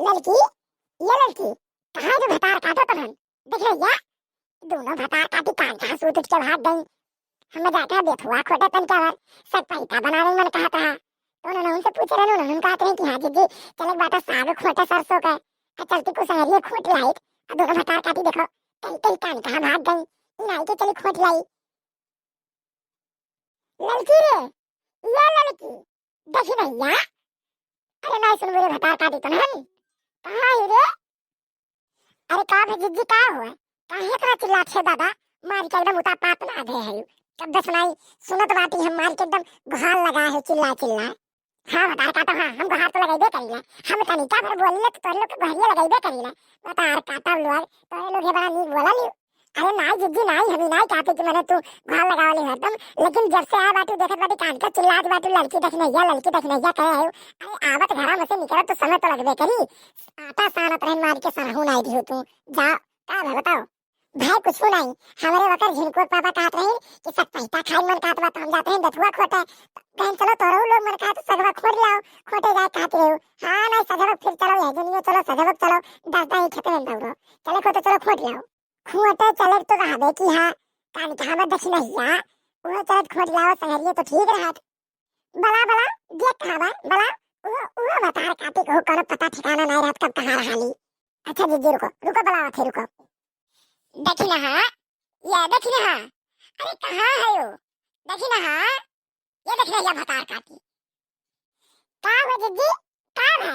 लड़की, ये लड़की कहाँ जो भतार काटो तहन देख रही है। दोनों भतार काटी कान कहाँ सूत उठ के भाग गई। हमें जाकर बेथुआ खोटे तन क्या बात सब पैसा बनाने मन कहा था। तो उन्होंने उनसे पूछ रहे उन्होंने कहते हैं कि हाँ जी चले बाटा साग खोटे सरसों का चलती को सहरिये खोट लाई। अब दोनों भतार काटी देखो कहीं कहीं कान कहाँ भाग गई। लाई के चली खोट लाई। लड़की रे, ये लड़की देखी भैया। अरे नहीं सुन मेरे भतार काटी तो नहीं कहाँ है रे। अरे कहा है जिज्जी का हुआ काहे इतना चिल्लात है दादा। मार के एकदम उता पाप ना दे है। कब दस सुनाई सुनत बाटी हम मार के एकदम गुहार लगा है चिल्ला चिल्ला। हाँ भतार काटो हाँ हम गुहार तो लगाइबे करीला। हम तनी का भर बोलिले तो तोरे लोग के गुहारिया लगाइबे करीला। भतार काटो लोग तोरे लोग ये बड़ा नीक बोला लियो। अरे नाई जिज्जी नाई हमी नाई कहते कि मैंने तू गुहार लगावली है एकदम। लेकिन जब से आ बाटू देखत बाटी कान का चिल्लात बाटू लड़की देखनैया कहे है। अरे आवत घरा में से निकलत तो समय तो लगबे करी। आटा सानत रहन मार के सरहू नाई दियो तू जा का है बताओ। भाई कुछ नहीं हमारे वकर झिनको पापा कहत रहे कि सब पैसा खाई मन कहत बा तो हम जाते हैं दथुआ खोटे कहीं चलो तोरो लोग मन कहत सगवा खोट लाओ खोटे जाए कहते हो। हाँ नहीं सजवक फिर चलो ये दुनिया चलो सजवक चलो दस दाई खेते में दौड़ो चले खोटे चलो खोट लाओ। खोटे चले तो रहबे की हाँ कान कहाँ में दक्षिण हिया वो चले खोट लाओ सहरिये तो ठीक रहत। बला बला देख कहाँ बा बला वो बतार काटी को कोनो पता ठिकाना नहीं रहत कब कहाँ रहाली। अच्छा जी रुको रुको बलावा थे रुको देखी ना हाँ ये देखी ना हाँ। अरे कहाँ है वो देखी ना हाँ ये देख रही है भतार काटी का है जिज्जी का है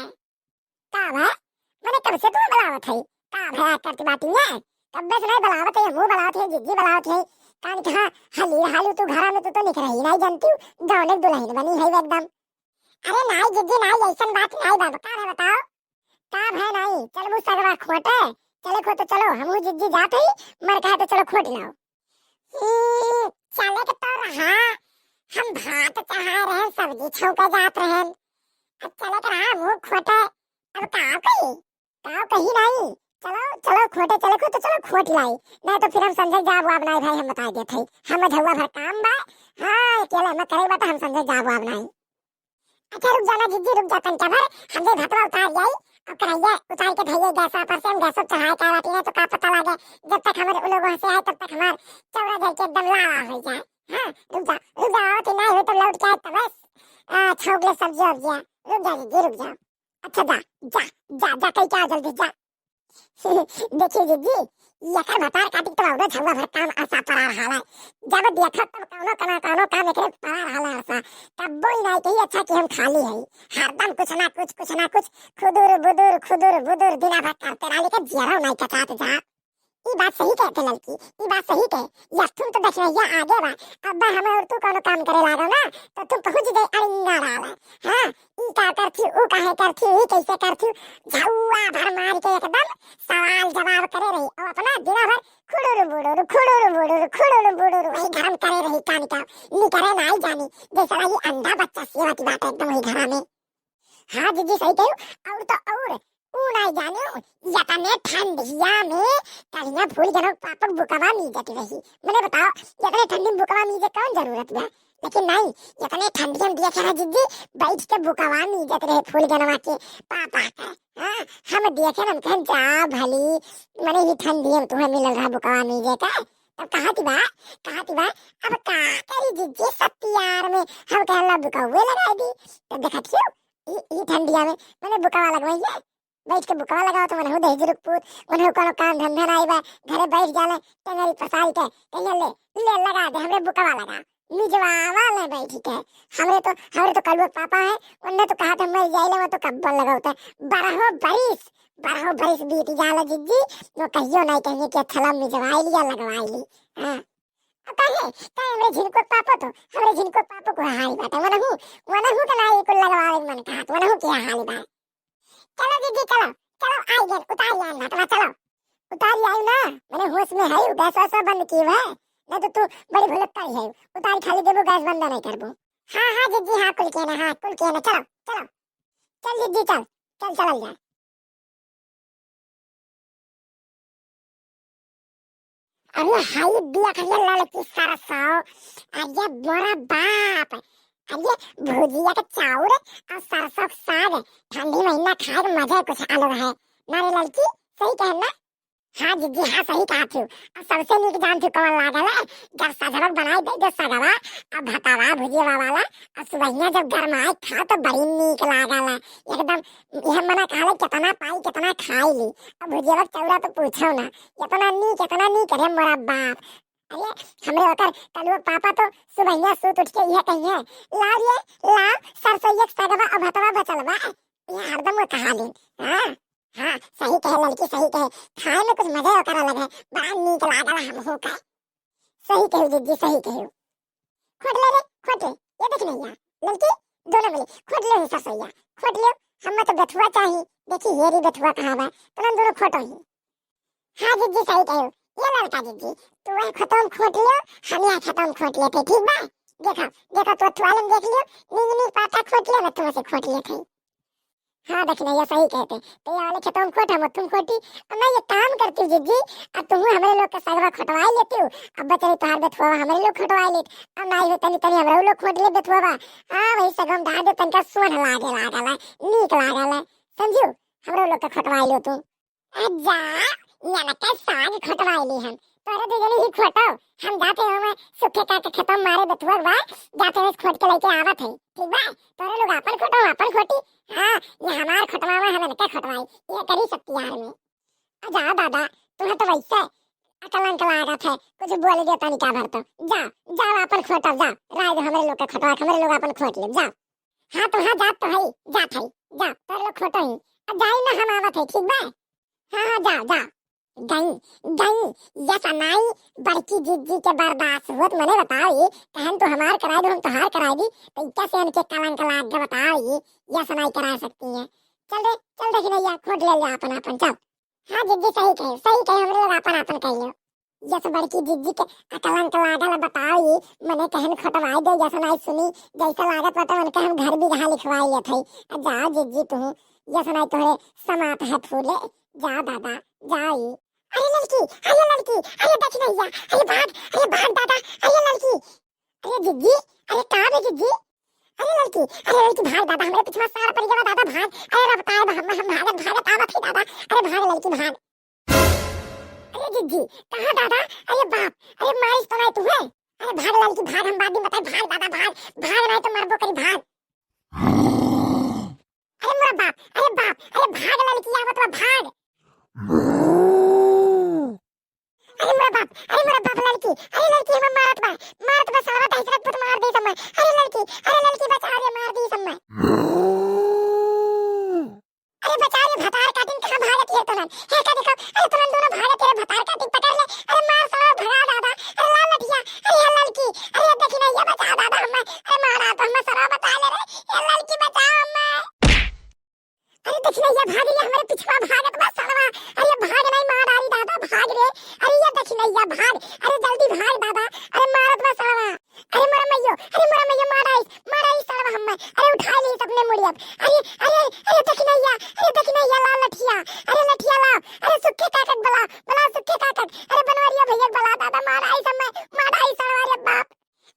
मैंने कब से तुम्हें बलावत है का है करती बाती है कब बस नहीं बलावत है मुंह बलावत है जिज्जी बलावत है कान कहाँ हली हालू तू घरा में तो निकल रही नहीं जानती हूँ दौड़े दुल्हन बनी है एकदम। अरे नहीं जिज्जी नहीं ऐसा बात नहीं बाबा का है बताओ का है नहीं चल वो सगवा खोटे चले खो तो चलो हम जिज्जी जाते ही मर कहा तो चलो खोट लाओ। चले के तो रहा हम भात चढ़ा रहे सब्जी छौका जात रहे अब चले के रहा मुंह खोटे अब काव कहीं नहीं चलो चलो खोटे चले खो तो चलो खोट लाई नहीं तो फिर हम समझे जाब वाब नहीं भाई हम बता देते हम झुआ भर काम बा। हाँ अकेले हम करे बता हम समझे जाब वाब नहीं। अच्छा रुक जाना जिज्जी रुक जा तंचा भर हम जे भातवा उतार जाई और कढ़ाइया उतार के धइए गैस पर से हम गैस चढ़ाए का बाटी है तो का पता लगे जब तक हमारे लोगों से आए तब तक हमार चौड़ा जल के एकदम लावा हो जाए। हाँ रुक जा तो नहीं हो तो लौट के आए तो बस छौगले सब्जी अब जा रुक जा। अच्छा जा कहीं क्या जल्दी जा। देखिए जिज्जी यकर भतार काटी तो औरो झुआ भर काम आसा पड़ा रहा है जब देखत तब कोनो काम एकरे पड़ा रहा है आसा तब बोई नहीं कही अच्छा कि हम खाली है हरदम कुछ ना कुछ खुदुर बुदुर बिना भर करते रहा लेकिन जरा नहीं कटात जा। ये बात सही कहते लड़की ये बात सही कहे या तुम तो देख रही है आगे बा अब हम और तू कोनो काम करे लागो ना तो तुम पहुंच गए अरिंगा डाला। हाँ ई का करथी ऊ काहे करथी ई कैसे करथी झौआ भर मार के एकदम सवाल जवाब करे रही और अपना दिन भर खुड़ुरु बुड़ुरु वही गरम करे रही कान का नी करे नहीं जानी जैसे ये अंधा बच्चा सेवा की बात एकदम वही घर में। हाँ जीजी सही कहू और तो और नहीं जाने यतने ठंडिया में कलिया फूल जनो पापक बुकवा मीजत रही मैंने बताओ यतने ठंडी में बुकवा मीजे कौन जरूरत है लेकिन नहीं यतने ठंडिया में देखे जिज्जी बैठ के बुकवा मीजत रहे फूल जनवा के पापा का। हाँ हम देखे हम कहें जा भली मैंने ही ठंडी में तुम्हें मिल रहा बुकवा मीजे का अब कहा थी बा अब का करी जिज्जी सत्यार में हम कहला बुकवे लगा दी तो देखा क्यों ये ठंडिया में मैंने बुकवा लगवाई है बैठ के बुकवा लगाओ तो मनहु दही जुरुकपुर मनहु कोनो काम धंधा नहीं बा घरे बैठ जाले टेंगरी पसाई के कहिया ले लगा दे हमरे बुकवा लगा निजवावा ले बैठ के हमरे तो कलुआ पापा है उन्ने तो कहा था मर जाइले मैं तो कब्बल लगाउता 12 बरिस बीत जाला जिज्जी वो कहियो नहीं कहिए कि थला निजवाई लिया लगवाई ली। हां कहे हमरे झिनको पापा तो हमरे झिनको पापा को हाई बात मनहु के नहीं को लगवावे मन कहा मनहु के हाल बा। चलो दीदी चलो आई गए उतार यार ना चलो उतार आई ना मैंने होश में है गैस वैसा बंद की है नहीं तो तू बड़ी भुलक्कड़ है उतार खाली देबो गैस बंद नहीं करबो। हाँ दीदी हाँ कुल के ना चल दीदी चल जा। अरे हाई बिया खलिया लड़की सरसाओ अरे बड़ा बाप अरे भुजिया का चाउर और सरसों का साग ठंडी महीना खाए तो मजा कुछ अलग है ना रे लड़की, सही कहना। हाँ जीजी हाँ सही कहा तू। और सबसे नीक जान तू कौन लागल है, जब सजवक बनाई दे दो सगवा और भतवा भुजिया वाला और सुबहिया जब गरमाए खा तो बड़ी नीक लागल है एकदम। यह मना कहले कितना पाई कितना खाई ली, और भुजिया चौरा तो पूछो ना, इतना नीक रे मोरा बाप। अरे हमरे ओकर कलुआ पापा तो सुबहिया सूत उठ के यह कहिए ला ये ला सरसोईया सगवा और भतवा बचल बा, ये हरदम वो कहा ली। हाँ हाँ सही कहे लड़की सही कहे, खाए में कुछ मजा होकर अलग है, बड़ा नीक लागल हमहू का। सही कहो जीजी सही कहो। खोट ले रे खोट ले, ये देख नहीं या लड़की दोनों मिले खोट ले सरसोईया खोट ले। हमें तो बथुआ चाहिए, देखी ये री बथुआ कहाँ बा, तुम दोनों खोटो ही। हाँ जीजी सही कहो, ये लड़का जीजी तू वह खत्म खोट लियो, हम यहाँ खत्म खोट लेते ठीक बा। देखो देखो तो तुआलम देख लियो, नीक नीक पाता खोट लियो, मैं तुमसे खोट लिया थे। हाँ देखना ये सही कहते, तो ये वाले खत्म खोट हम तुम खोटी, और मैं ये काम करती हूँ जीजी, अब तुम हमारे लोग का सगवा खटवाई लेती हूँ, अब बचरी तोहार बथुआ हमारे लोग खटवाई लेत, अब ना ये तनी तनी हमारे लोग खोट ले बथुआ। हाँ वही सगम ढा दे तनका सुन लागल है नीक लागल है, समझू हमारे लोग का खटवाई लो तू। जा ये ना का साग खटवाई ली हम, तोरे दो जने ही खोटो, हम जाते हो मैं सुखे का के खत्म मारे बथुआ बा, जाते हैं खोट के लेके आवत है ठीक बा। तोरे लोग अपन खोटो अपन खोटी, हाँ ये हमार खटवावा हमें क्या खटवाई, ये करी सकती यार में। जा दादा तुम्हें तो वैसे अकलन का लागत है, कुछ बोल देता नहीं क्या भरतो, जा जा अपन खोटा जा, राय दो हमारे लोग का खटवा हमारे लोग अपन खोट ले जा। हाँ तो हाँ जात तो है जा थई जा, तोरे लोग खोटो ही अब जाई ना हम आवत है ठीक बा। हाँ हाँ जा जा गई गई यस अनाई बड़की जीजी के बर्दाश्त हुत मने बताओ ये कहन तो हमार कराई दो हम तो हार कराई दी, तो कैसे इनके कलंक लाग के बताओ ये यस अनाई करा सकती है। चल देख नैया खोट ले लिया अपन अपन चल। हाँ जीजी सही कहे हमरे लोग अपन अपन कहियो, यस बड़की जीजी के कलंक लागल बताओ ये मने कहन खटवाई दे यस अनाई सुनी जैसा लागत बता उनका हम घर भी कहाँ लिखवाई ले थई। जा जीजी तू यस अनाई तोरे समात है फूले, जा दादा जाई। अरे लड़की अरे देख नैया अरे भाग दादा, अरे लड़की अरे जीजी अरे कहाँ है जीजी, अरे लड़की भाग दादा हमारे पीछे सारा पड़ गया दादा भाग, अरे बताए हम भागत आवत ही दादा, अरे भाग लड़की भाग। अरे जीजी कहाँ दादा, अरे बाप अरे मारिस तो नहीं तू है, अरे भाग लड़की भाग, हम बाद में बताए भाग दादा भाग नहीं तो मरबो करी भाग। अरे मेरा बाप अरे भाग लड़की आवत बा भाग। अरे मेरा बाप लड़की हमें मारत बा सारा तहसरत पुत मार दी समय, अरे लड़की बचा रे मार दी समय। अरे बचा रे भतार काटिन कहां भागत है तनन हे का देखो, अरे तनन दोनों भागत है भतार काटिन पकड़ ले, अरे मार सारा भगा दादा, अरे ला लठिया, अरे लड़की अरे देखी नहीं ये बचा दादा हमें, अरे मारा तो हमें सारा बता ले रे, ये लड़की बचाओ हमें। अरे देखी नहीं ये भाग रही हमारे पीछे भागत बा सारा, अरे भाग नहीं मार आ रही दादा भाग रे, अरे ये देखी नहीं ये भाग, अरे जल्दी भाग दादा, अरे मारत बा सारा, अरे मोरा मैयो मार आई सारा हमें, अरे उठा ली अपने मुड़ी अब, अरे देखी नहीं ये ला लठिया, अरे लठिया ला, अरे सुखे काकट बला सुखे काकट, अरे बनवारिया भैया बला दादा मार आई सारा रे बाप।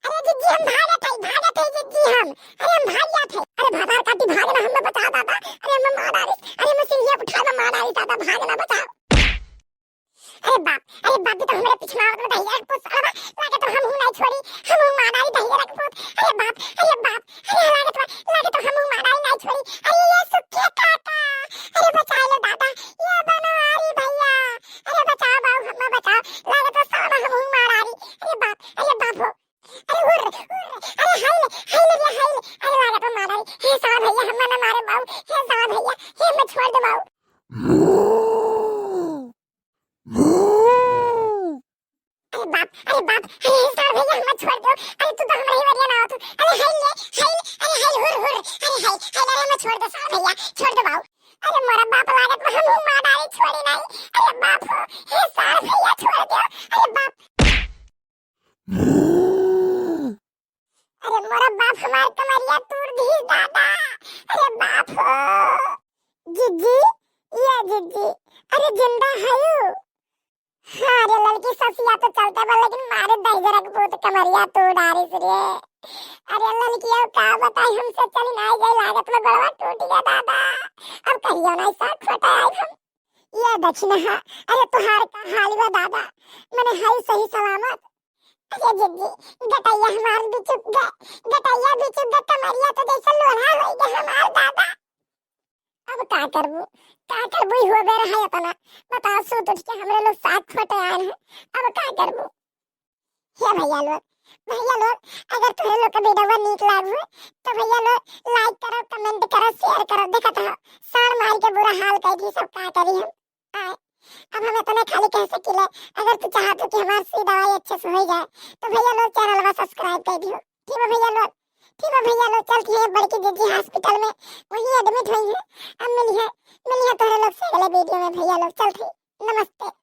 अरे जीजी हम भागत है जीजी हम, अरे हम भाग जाते, अरे भतार काटी भाग ना हमें बचा दादा, अरे हमें मार आ रही, अरे मैं सिंहिया उठा ना मार आ रही दादा भाग ना बचाओ। अरे बाप तो हमारे पीछे मारत में दहिया पुत साला लागे तो हम नहीं छोड़ी, हम मार आ रही दहिया पुत, अरे बाप अरे लागे तो हम मार आ रही नहीं छोड़ी, अरे ये सुखे काका, अरे बचा ले दादा ये बनवारी भैया, अरे बचाओ बाबू हमें बचाओ, लागे तो साला हम मार आ रही, अरे बाप हो, अरे हुर अरे हाय ले अरे लागे तो मार आ रही, हे साला भैया हमें ना मारे बाबू, हे साला भैया हे मैं छोड़ दो बाबू। अरे बाप अरे साला भैया हमें छोड़ दो, अरे तू तो हमारी वरिया ना हो तू, अरे हाय हुर अरे हमें छोड़ दो साला भैया छोड़ दो बाबू, अरे मोरा बाप लागत में हम मार आ रही छोड़ी नहीं, अरे बाप हो हे साला भैया छोड़ दो, अरे बाप अरे मोरा बाप हमारे कमरिया तोड़ दी दादा, अरे बाप हो जीजी ये जीजी अरे जिंदा है यू। हाँ रे लड़की ससिया तो चलता बा लेकिन मारे दर्जरक बहुत कमरिया तोड़ आ रही रे, अरे लड़की अब का बताई हमसे चली नहीं गई लागत में गड़वा टूट गया दादा। अब कहियो नहीं सा खोटा आई हम ये दक्षिण हा। अरे तुहार का हालवा दादा मैंने हाई सही सलामत। अरे जिद्दी गटैया हमार भी चुप गए, गटैया भी चुप गए, कमरिया तो जैसे लोहा हो गया हमार दादा। अब का करबू हुआ बेरा है अपना बताओ सूत उठ के हमरे लोग साथ खोटे आए हैं। अब का करबू हे भैया लोग अगर तुम्हें लोग का वीडियो नीक लागू तो भैया लोग लाइक करो, कमेंट करो, शेयर करो। देखा था सार मार के बुरा हाल कर दी सब का करी हम आए। अब हमें तो नहीं खाली कह सकिले अगर तू चाहत कि हमार सी दवाई अच्छे से हो जाए तो भैया लोग चैनल को सब्सक्राइब कर दियो। ठीक है भैया लोग, ठीक है भैया लोग। चलती है बड़की जिद्दी हॉस्पिटल में वहीं एडमिट हुई है। अब मिली है तोरे लोग से अगले वीडियो में भैया लोग। चलती नमस्ते।